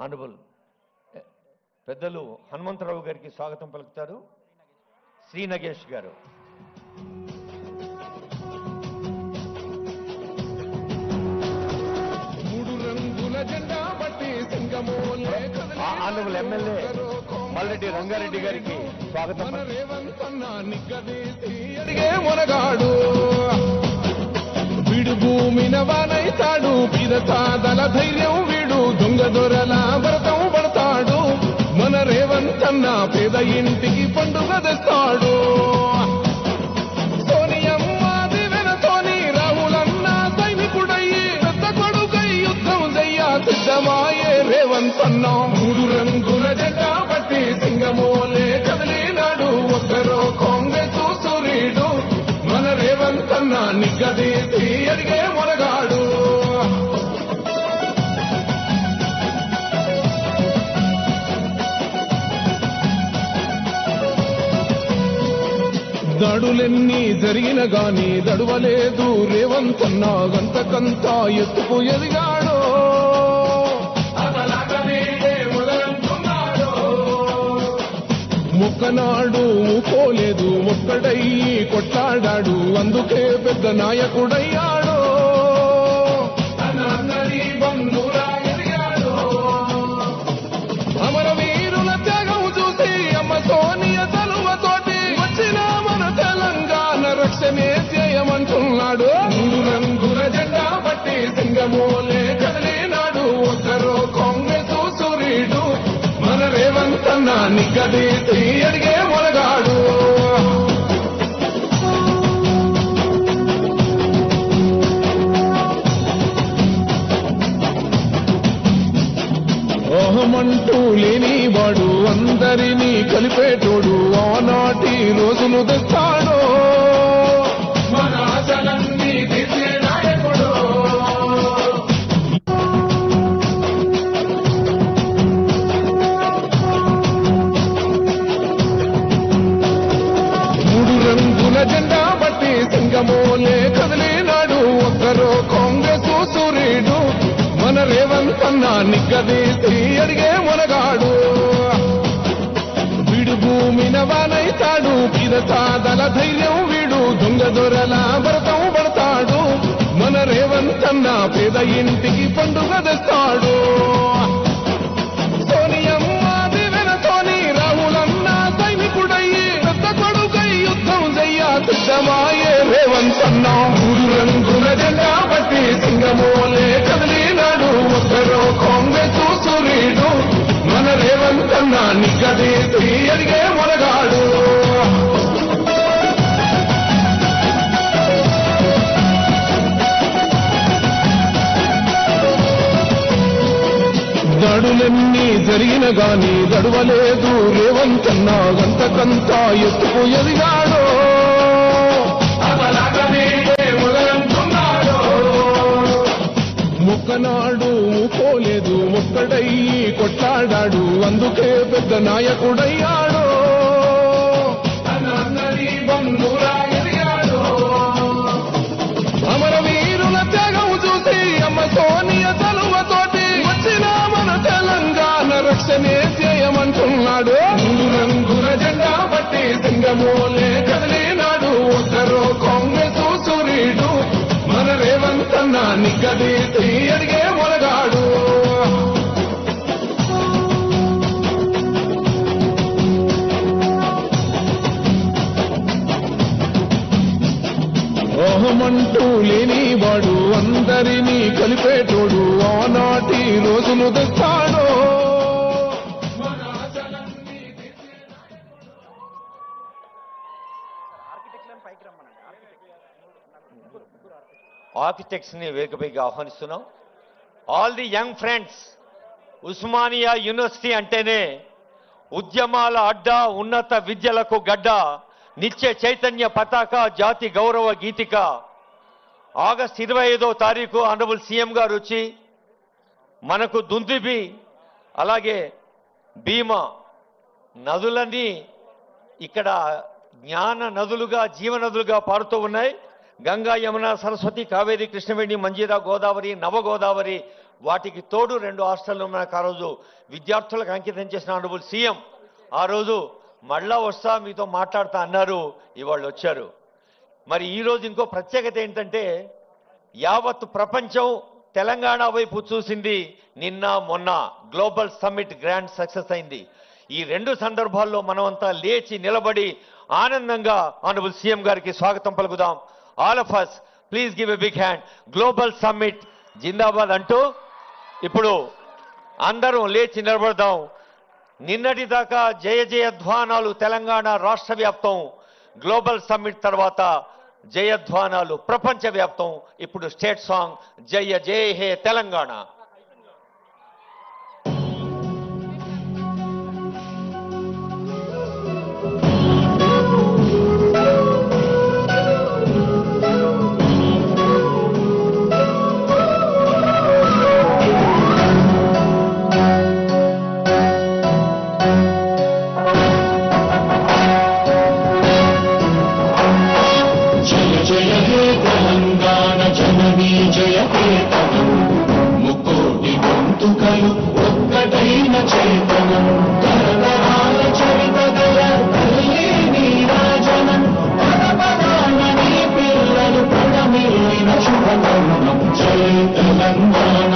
Honourable పెద్దలు హనుమంతరావు గారికి స్వాగతం పలుకుతారు శ్రీ నగేష్ గారు. ఆనరబుల్ ఎమ్మెల్యే మల్రెడ్డి రంగారెడ్డి గారికి స్వాగతం. వీడు భూమిన వానైతాడు, పిదసాదల ధైర్యం వీడు, దొంగ దొరల వ్రతం పడతాడు. మన రేవంతన్న పేద ఇంటికి పండుగ తెస్తాడు. సోనియమ్మ దివెనతోని రాహులన్న సైనికుడయ్యి పెద్ద కొడుకై యుద్ధం చెయ్య సిద్ధమాయే రేవంతన్న. మూడు రంగుల జెండా పట్టి సింగమోలే కదిలినాడు, ఒక్కరో కాంగ్రెస్ సూర్యుడు. మన రేవంతన్న నిగ్గదీసి అడిగే మొనగాడు. దాడులెన్ని జరిగిన గాని దడువలేదు రేవంతన్న, గంతకంతా ఎత్తుకు ఎదిగాడు. మొక్కనాడు పోలేదు, ఒక్కడయ్యి కొట్లాడాడు, అందుకే పెద్ద నాయకుడయ్యాడు. అమరవీరుల త్యాగం చూసి అమ్మ సోనియ తలువతోటి వచ్చిన మన తెలంగాణ రక్షణే చేయమంటున్నాడు. మూడు రంగుల జెండా పట్టి సింగమోలే కదిలినాడు, ఒక్కరో కాంగ్రెస్ సూర్యుడు. మన రేవంతన్న నిగ్గదీసి అడిగే మొనగాడు. ఓహమంటూ లేనివాడు, అందరినీ కలిపేటోడు, ఆనాటి రోజులు తెస్తాడు. మన ఆశలన్నీ తీర్చే నాయకుడు. మూడు రంగుల జెండా బట్టి సింగమోలే కదిలినాడు, ఒక్కరో కాంగ్రెస్ సూర్యుడు. మన రేవంతన్న నిగ్గదీసి అడిగే మొనగాడు. వీడు భూమిన వానైతాడు, పిదసాదల ధైర్యం వీడు, దొంగ దొరల వ్రతం పడతాడు. మన రేవంతన్న పేద ఇంటికి పండుగ తెస్తాడు. సోనియమ్మ దివెనతోని రాహులన్న సైనికుడయ్యి పెద్ద కొడుకై యుద్ధం చెయ్య సిద్ధమాయే రేవంతన్న. మూడు రంగుల జెండా పట్టి సింగమోలే కదిలినాడు, ఒక్కరో కాంగ్రెస్ సూర్యుడు. మన రేవంతన్న నిగ్గదీసి అడిగే మొనగాడు. దాడులెన్ని జరిగిన గాని దడువలేదు రేవంతన్న, గంతకంతా ఎత్తుకు ఎదిగాడు. మొక్కనాడు పోలేదు, ఒక్కడయ్యి కొట్లాడాడు, అందుకే పెద్ద నాయకుడయ్యాడు. అమరవీరుల త్యాగం చూసి అమ్మ సోనియ తలువతోటి వచ్చిన మన తెలంగాణ రక్షణే చేయమంటున్నాడు. మూడు రంగుల జెండా పట్టి సింగమోలే కదిలినాడు, ఒక్కరో కాంగ్రెస్ సూర్యుడు. మన రేవంతన్న నిగ్గదీసి అడిగే మొనగాడు. ఓహమంటూ లేనివాడు, అందరినీ కలిపేటోడు, ఆనాటి రోజులు తెస్తాడు. ఆర్కిటెక్ట్స్ ని వేగపైకి ఆహ్వానిస్తున్నాం. All the young friends, Osmania university అంటేనే ఉద్యమాల అడ్డ, ఉన్నత విద్యలకు గడ్డ, నిత్య చైతన్య పతాక, జాతి గౌరవ గీతిక. ఆగస్టు 25వ తారీఖు ఆనరబుల్ సీఎం గారు వచ్చి మనకు దుందుబి అలాగే భీమా నదులన్నీ ఇక్కడ జ్ఞాన నదులుగా జీవనదులుగా పారుతూ ఉన్నాయి. గంగా, యమున, సరస్వతి, కావేరి, కృష్ణవేణి, మంజీరా, గోదావరి, నవగోదావరి వాటికి తోడు 2 హాస్టళ్లు మనకు ఆ రోజు విద్యార్థులకు అంకితం చేసిన ఆనరబుల్ సీఎం ఆ రోజు మళ్ళా వస్తా మీతో మాట్లాడుతా అన్నారు. ఇవాళ వచ్చారు. మరి ఈ రోజు ఇంకో ప్రత్యేకత ఏంటంటే యావత్ ప్రపంచం తెలంగాణ వైపు చూసింది. నిన్న మొన్న గ్లోబల్ సమ్మిట్ గ్రాండ్ సక్సెస్ అయింది. ఈ 2 సందర్భాల్లో మనమంతా లేచి నిలబడి ఆనందంగా ఆనరబుల్ సీఎం గారికి స్వాగతం పలుకుదాం. All of us please give a big hand. Global summit జిందాబాద్ అంటూ ఇప్పుడు అందరం లేచి నిలబడదాం. నిన్నటి దాకా జయ జయధ్వానాలు తెలంగాణ రాష్ట్ర వ్యాప్తం, గ్లోబల్ సమ్మిట్ తర్వాత జయధ్వానాలు ప్రపంచ వ్యాప్తం. ఇప్పుడు స్టేట్ సాంగ్ జయ జయ హే తెలంగాణ. ముక్కోటి గొంతుకలు ఒక్కటైన చైతన్యం, తరతరాల చరిత గల తల్లి నీరాజనం, పదపదాన నీ పిల్లలు పడమిల్లిన శుభతరుణం. జై తెలంగాణ.